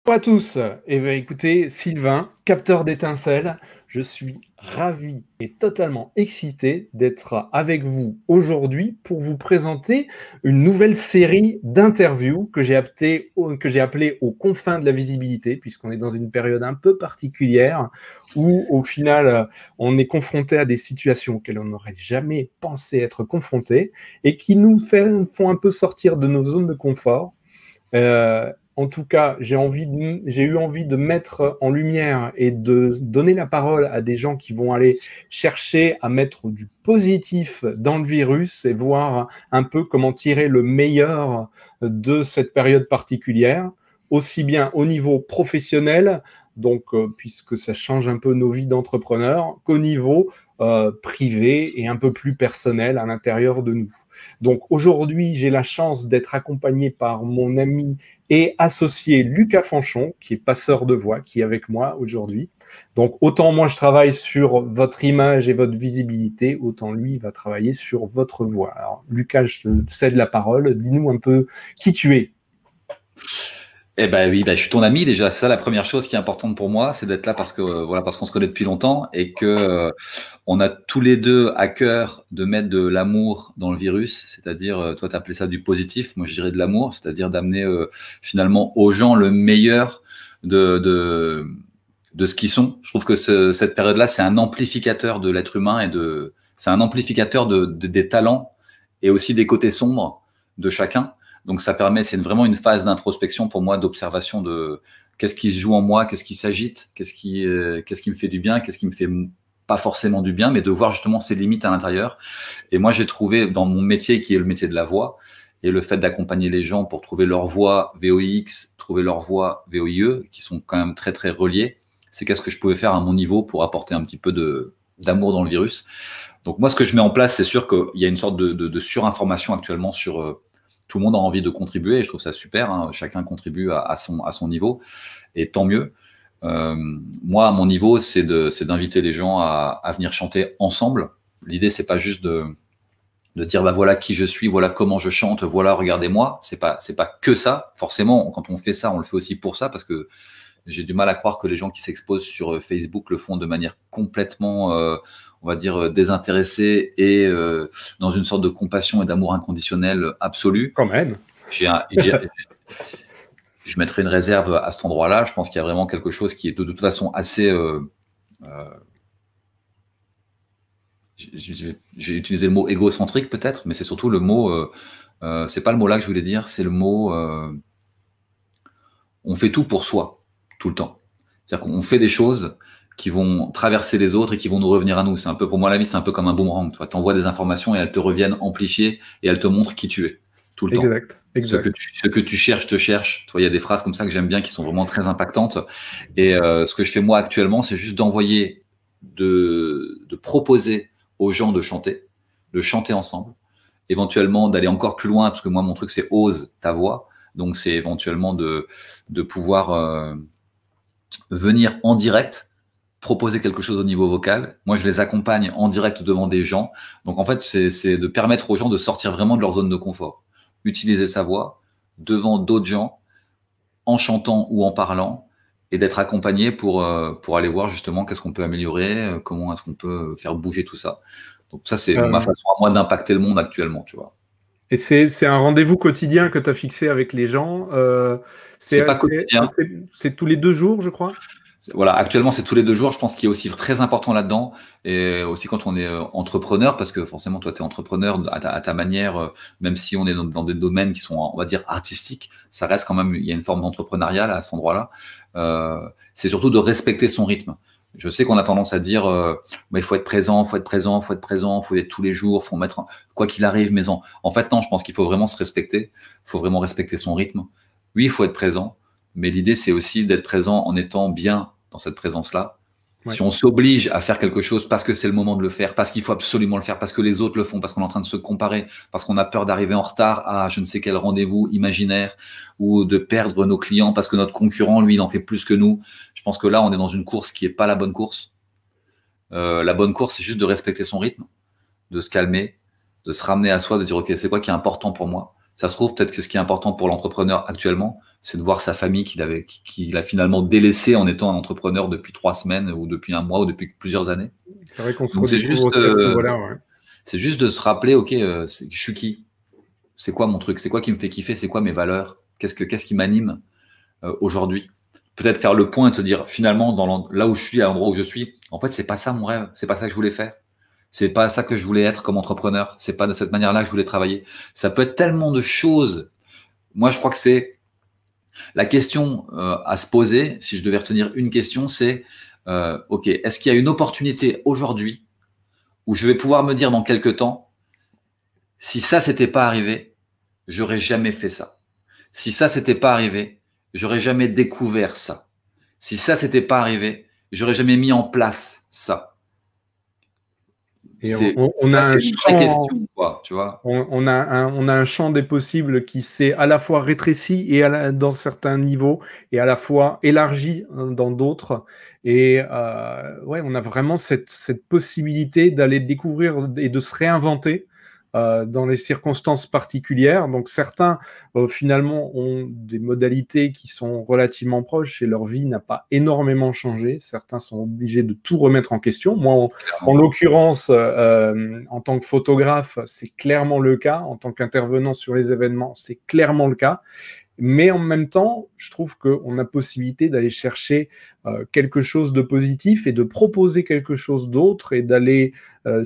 Bonjour à tous. Eh bien, écoutez, Sylvain, capteur d'étincelles, je suis ravi et totalement excité d'être avec vous aujourd'hui pour vous présenter une nouvelle série d'interviews que j'ai appelée Aux confins de la visibilité, puisqu'on est dans une période un peu particulière où, au final, on est confronté à des situations auxquelles on n'aurait jamais pensé être confronté et qui nous font un peu sortir de nos zones de confort. En tout cas, j'ai eu envie de mettre en lumière et de donner la parole à des gens qui vont aller chercher à mettre du positif dans le virus et voir un peu comment tirer le meilleur de cette période particulière, aussi bien au niveau professionnel, donc puisque ça change un peu nos vies d'entrepreneurs, qu'au niveau privé et un peu plus personnel à l'intérieur de nous. Donc aujourd'hui, j'ai la chance d'être accompagné par mon ami et associé Lucas Fanchon, qui est passeur de voix, qui est avec moi aujourd'hui. Donc autant moi je travaille sur votre image et votre visibilité, autant lui va travailler sur votre voix. Alors Lucas, je te cède la parole, dis-nous un peu qui tu es. Eh ben oui, je suis ton ami déjà. Ça, la première chose qui est importante pour moi, c'est d'être là parce que voilà, parce qu'on se connaît depuis longtemps et que on a tous les deux à cœur de mettre de l'amour dans le virus. C'est-à-dire, toi, tu appelé ça du positif, moi je dirais de l'amour, c'est-à-dire d'amener finalement aux gens le meilleur de ce qu'ils sont. Je trouve que cette période-là, c'est un amplificateur de l'être humain et c'est un amplificateur des talents et aussi des côtés sombres de chacun. Donc, ça permet, c'est vraiment une phase d'introspection pour moi, d'observation de qu'est-ce qui se joue en moi, qu'est-ce qui s'agite, qu'est-ce qui me fait du bien, qu'est-ce qui me fait pas forcément du bien, mais de voir justement ses limites à l'intérieur. Et moi, j'ai trouvé dans mon métier, qui est le métier de la voix, et le fait d'accompagner les gens pour trouver leur voix VOIX, trouver leur voix VOIE, qui sont quand même très, très reliés, c'est qu'est-ce que je pouvais faire à mon niveau pour apporter un petit peu d'amour dans le virus. Donc, moi, ce que je mets en place, c'est sûr qu'il y a une sorte de surinformation actuellement sur... tout le monde a envie de contribuer et je trouve ça super. Hein. Chacun contribue à son niveau et tant mieux. Moi, à mon niveau, c'est d'inviter les gens à venir chanter ensemble. L'idée, c'est pas juste de dire bah voilà qui je suis, voilà comment je chante, voilà regardez-moi. C'est pas que ça. Forcément, quand on fait ça, on le fait aussi pour ça parce que j'ai du mal à croire que les gens qui s'exposent sur Facebook le font de manière complètement, on va dire, désintéressée et dans une sorte de compassion et d'amour inconditionnel absolu. Quand même. Je mettrai une réserve à cet endroit-là. Je pense qu'il y a vraiment quelque chose qui est de toute façon assez... j'ai utilisé le mot égocentrique peut-être, mais c'est surtout le mot... c'est pas le mot-là que je voulais dire, c'est le mot... on fait tout pour soi. Tout le temps. C'est-à-dire qu'on fait des choses qui vont traverser les autres et qui vont nous revenir à nous. C'est un peu, pour moi, la vie, c'est un peu comme un boomerang. Tu envoies des informations et elles te reviennent amplifiées et elles te montrent qui tu es tout le temps. Exact. Ce que tu cherches te cherche. Tu vois, il y a des phrases comme ça que j'aime bien qui sont vraiment très impactantes. Et ce que je fais moi actuellement, c'est juste d'envoyer, de proposer aux gens de chanter ensemble, éventuellement d'aller encore plus loin, parce que moi, mon truc, c'est ose ta voix. Donc, c'est éventuellement de pouvoir venir en direct, proposer quelque chose au niveau vocal. Moi, je les accompagne en direct devant des gens. Donc, en fait, c'est de permettre aux gens de sortir vraiment de leur zone de confort. Utiliser sa voix devant d'autres gens, en chantant ou en parlant, et d'être accompagné pour aller voir justement qu'est-ce qu'on peut améliorer, comment est-ce qu'on peut faire bouger tout ça. Donc, ça, c'est ma façon à moi d'impacter le monde actuellement, tu vois. Et c'est un rendez-vous quotidien que tu as fixé avec les gens. C'est pas quotidien. C'est tous les 2 jours, je crois. Voilà, actuellement, c'est tous les 2 jours. Je pense qu'il est aussi très important là-dedans. Et aussi quand on est entrepreneur, parce que forcément, toi, tu es entrepreneur à ta manière, même si on est dans des domaines qui sont, on va dire, artistiques, ça reste quand même, il y a une forme d'entrepreneuriat à cet endroit-là. C'est surtout de respecter son rythme. Je sais qu'on a tendance à dire il faut être présent, faut être tous les jours, faut mettre quoi qu'il arrive, mais en fait non, je pense qu'il faut vraiment se respecter, il faut vraiment respecter son rythme. Oui, il faut être présent, mais l'idée c'est aussi d'être présent en étant bien dans cette présence-là. Ouais. Si on s'oblige à faire quelque chose parce que c'est le moment de le faire, parce qu'il faut absolument le faire, parce que les autres le font, parce qu'on est en train de se comparer, parce qu'on a peur d'arriver en retard à je ne sais quel rendez-vous imaginaire ou de perdre nos clients parce que notre concurrent, lui, il en fait plus que nous. Je pense que là, on est dans une course qui n'est pas la bonne course. La bonne course, c'est juste de respecter son rythme, de se calmer, de se ramener à soi, de dire, OK, c'est quoi qui est important pour moi? Ça se trouve, peut-être que ce qui est important pour l'entrepreneur actuellement, c'est de voir sa famille qu'il a finalement délaissée en étant un entrepreneur depuis 3 semaines ou depuis un mois ou depuis plusieurs années. C'est vrai qu'on se Donc, redécouvre à ce niveau-là. Ouais. C'est juste de se rappeler, ok, je suis qui? C'est quoi mon truc? C'est quoi qui me fait kiffer? C'est quoi mes valeurs? Qu'est-ce qui m'anime aujourd'hui? Peut-être faire le point et se dire, finalement, là où je suis, à l'endroit où je suis, en fait, c'est pas ça mon rêve. C'est pas ça que je voulais faire. C'est pas ça que je voulais être comme entrepreneur. C'est pas de cette manière-là que je voulais travailler. Ça peut être tellement de choses. Moi, je crois que c'est la question à se poser. Si je devais retenir une question, c'est ok, est-ce qu'il y a une opportunité aujourd'hui où je vais pouvoir me dire dans quelques temps, si ça s'était pas arrivé, j'aurais jamais fait ça. Si ça s'était pas arrivé, j'aurais jamais découvert ça. Si ça s'était pas arrivé, j'aurais jamais mis en place ça. Et on a un champ, question, quoi, tu vois. On a un champ des possibles qui s'est à la fois rétréci et dans certains niveaux et à la fois élargi dans d'autres. Et ouais, on a vraiment cette possibilité d'aller découvrir et de se réinventer dans les circonstances particulières. Donc certains, finalement, ont des modalités qui sont relativement proches et leur vie n'a pas énormément changé. Certains sont obligés de tout remettre en question. Moi, en l'occurrence, en tant que photographe, c'est clairement le cas. En tant qu'intervenant sur les événements, c'est clairement le cas. Mais en même temps, je trouve qu'on a possibilité d'aller chercher quelque chose de positif et de proposer quelque chose d'autre et d'aller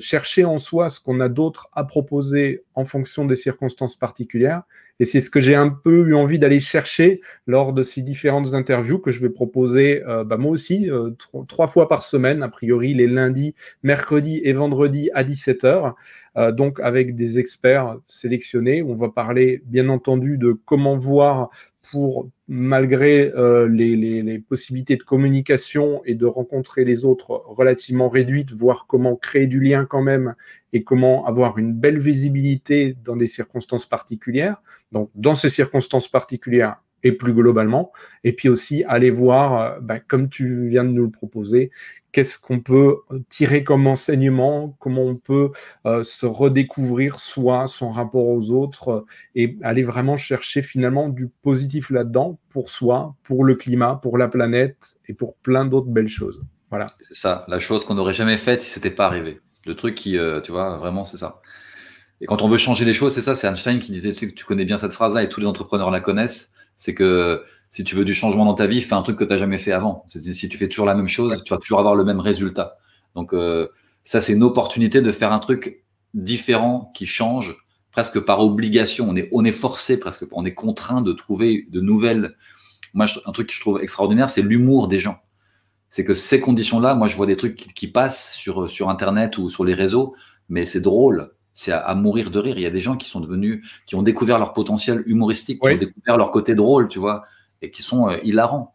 chercher en soi ce qu'on a d'autre à proposer en fonction des circonstances particulières. Et c'est ce que j'ai un peu eu envie d'aller chercher lors de ces différentes interviews que je vais proposer moi aussi 3 fois par semaine, a priori les lundis, mercredis et vendredis à 17h. Donc avec des experts sélectionnés. On va parler bien entendu de comment voir pour, malgré les possibilités de communication et de rencontrer les autres relativement réduites, voir comment créer du lien quand même et comment avoir une belle visibilité dans des circonstances particulières. Donc dans ces circonstances particulières et plus globalement, et puis aussi aller voir, comme tu viens de nous le proposer, qu'est-ce qu'on peut tirer comme enseignement, comment on peut se redécouvrir soi, son rapport aux autres, et aller vraiment chercher finalement du positif là-dedans pour soi, pour le climat, pour la planète et pour plein d'autres belles choses. Voilà. C'est ça, la chose qu'on n'aurait jamais faite si c'était pas arrivé. Le truc qui, tu vois, vraiment, c'est ça. Et quand on veut changer les choses, c'est ça, c'est Einstein qui disait, tu sais que tu connais bien cette phrase-là et tous les entrepreneurs la connaissent, c'est que si tu veux du changement dans ta vie, fais un truc que tu n'as jamais fait avant. Si tu fais toujours la même chose, tu vas toujours avoir le même résultat. Donc ça, c'est une opportunité de faire un truc différent qui change presque par obligation. On est forcé presque, on est contraint de trouver de nouvelles. Moi, un truc que je trouve extraordinaire, c'est l'humour des gens. C'est que ces conditions-là, moi, je vois des trucs qui passent sur Internet ou sur les réseaux, mais c'est drôle. C'est à mourir de rire. Il y a des gens qui ont découvert leur potentiel humoristique, qui ont découvert leur côté drôle, tu vois, et qui sont hilarants,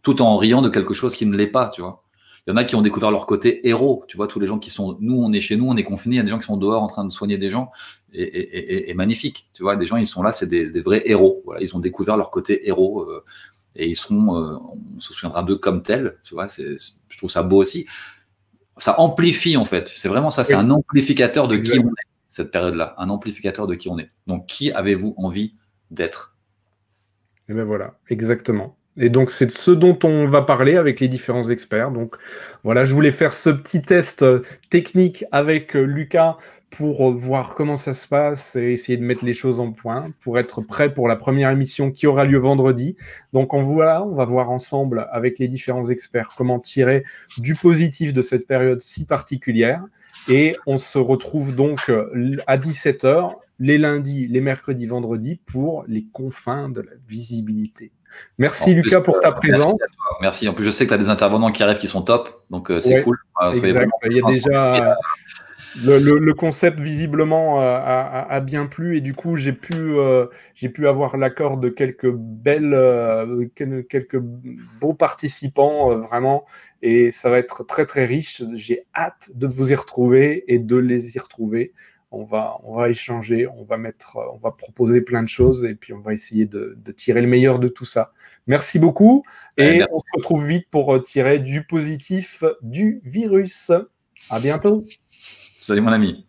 tout en riant de quelque chose qui ne l'est pas, tu vois. Il y en a qui ont découvert leur côté héros, tu vois, tous les gens qui sont, nous, on est chez nous, on est confinés, il y a des gens qui sont dehors en train de soigner des gens, et magnifique, tu vois, des gens, ils sont là, c'est des vrais héros, voilà, ils ont découvert leur côté héros, et ils seront, on se souviendra d'eux comme tels, tu vois, je trouve ça beau aussi. Ça amplifie, en fait, c'est vraiment ça, c'est un amplificateur de qui on est, cette période-là, un amplificateur de qui on est. Donc, qui avez-vous envie d'être? Et bien voilà, exactement. Et donc, c'est de ce dont on va parler avec les différents experts. Donc, voilà, je voulais faire ce petit test technique avec Lucas pour voir comment ça se passe et essayer de mettre les choses en point pour être prêt pour la première émission qui aura lieu vendredi. Donc, on va voir ensemble avec les différents experts comment tirer du positif de cette période si particulière. Et on se retrouve donc à 17h, les lundis, les mercredis, vendredis, pour les confins de la visibilité. Merci Lucas pour ta présence. Merci. En plus, je sais que tu as des intervenants qui arrivent qui sont top, donc c'est cool. Exact. Il y a déjà le concept visiblement a bien plu et du coup j'ai pu avoir l'accord de quelques beaux participants vraiment et ça va être très très riche. J'ai hâte de vous y retrouver et de les y retrouver. On va échanger, on va proposer plein de choses et puis on va essayer de tirer le meilleur de tout ça. Merci beaucoup et on se retrouve vite pour tirer du positif du virus. À bientôt. Salut mon ami.